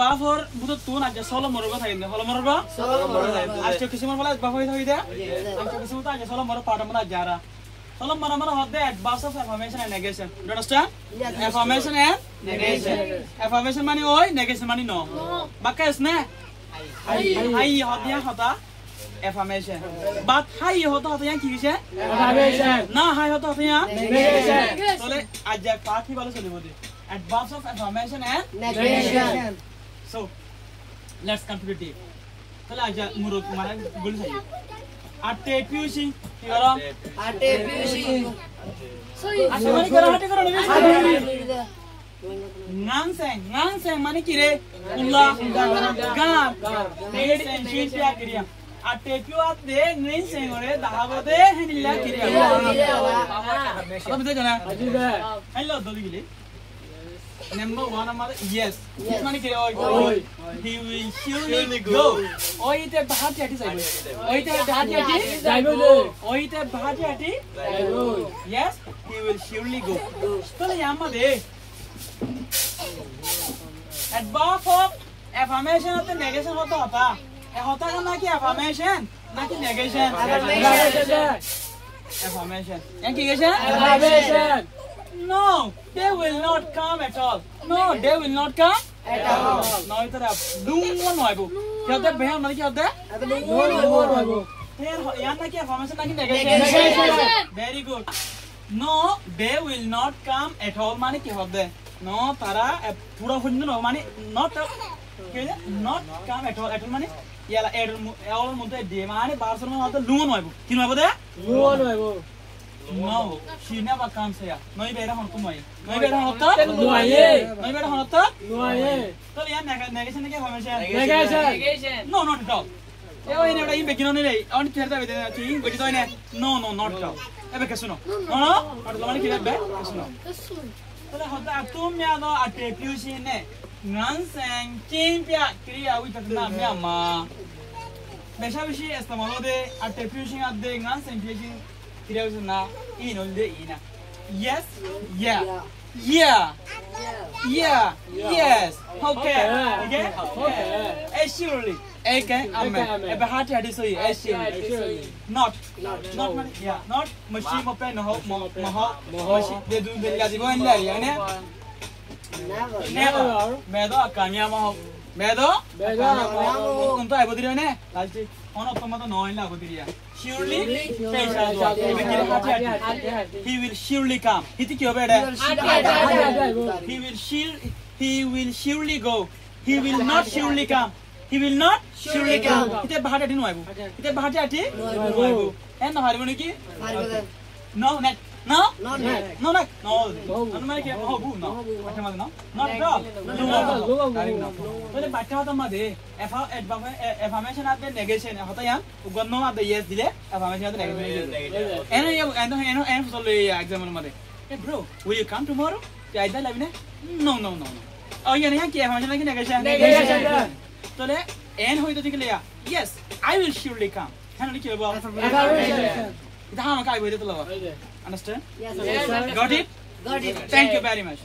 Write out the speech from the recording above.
বাফর বুতো তুন আজ সলো মরগো থাইনে হলো মরগো সলো মরগো আজ কিসিমর বলা বাফই থাই দে আজ কিসিমর তো আজ সলো মরগো পাটা মরা যারা সলো মরা মরা হদে adverse of affirmation and negation you understand affirmation and negation affirmation মানে ওই negation মানে no বাক্য আছে high হদিয়া Hota affirmation but high হতা হতা কি কিছে affirmation না হাই হতা হতা negation তাহলে আজ পাঠ কি বলে চলিব দে adverse of affirmation and negation so let's come to the deep তাহলে আজ মুরত মানে গুলি চাই আটে পিউসি কি করো আটে পিউসি সরি আটে মানে করো আটে করো nganseng মানে কি রে উল্লা গান নেড এনশিন পিয়া ক্রিয়া আটে পিউ আতে nganseng ওরে দাহাবতে হেনিলা ক্রিয়া আপনি জানা hello দলিগিলি Number 1 amada yes mane ke oi he will surely go oi te bahati ati jaibo oi te bahati ati jaibo oi te bahati ati jaibo yes he will surely go tole amade adverb of affirmation ate negation hota e hota na ki affirmation na ki negation affirmation yan ki gese affirmation No, they will not come at all. No, they will not come at all. No, इधर आप लूँगा नहीं आएगा. क्या होता है भैया मतलब क्या होता है? लूँगा नहीं आएगा. फिर यहाँ ना क्या फॉर्मेशन ना कि negation. Very good. No, they will not come at all माने क्या होता है? No, तारा पूरा हुन्ना ना माने not क्या है? Not come at all. At all माने ये ला all मुद्दे दे माने बाहर से ना होता लूँगा नहीं आएगा. किन आएगा दे? लूँगा नहीं आएगा. No, she never comes here. No, you better not come here. No, you better not come. No, you better not come. So, yeah, negation is negation. No, not at all. Oh, you never even begin on it. Only tell them with the but you don't. No, not at all. Ever casino. No, but the one kid back. Casino. So, the Atumia at the Pusin. Nansang, Chimpia, Korea, with the Namama. Beshavishi as the Malode at the Pusin at the Nansang Pusin. Na ino le ina yes yeah yes okay surely okay amen ebe hati hadi so surely not yeah not machine mo pe no ho machine de du de la dibo en la ya ne never medo akanya mo medo unta ai bodire ne lalchi ono tomato no en la bodire surely he will surely come hiti ki hobe eta he will surely go he will not surely come he will not surely come ite bahati ati noibo ite bahati ati noibo en no hariboni ki no net no anumane ki ho bu no batta made no not at all tole batta hota made affirmation at the negation hota yan ugonno at the yes dile affirmation at the negation eno solo example made hey bro will you come tomorrow ya ida labine no oh yan yan ki affirmation ki negation tole en hoito dikle ya yes I will surely come hano ki hobo affirmation ida ha maka ai boide to understand? Yes. Got it? Thank you very much.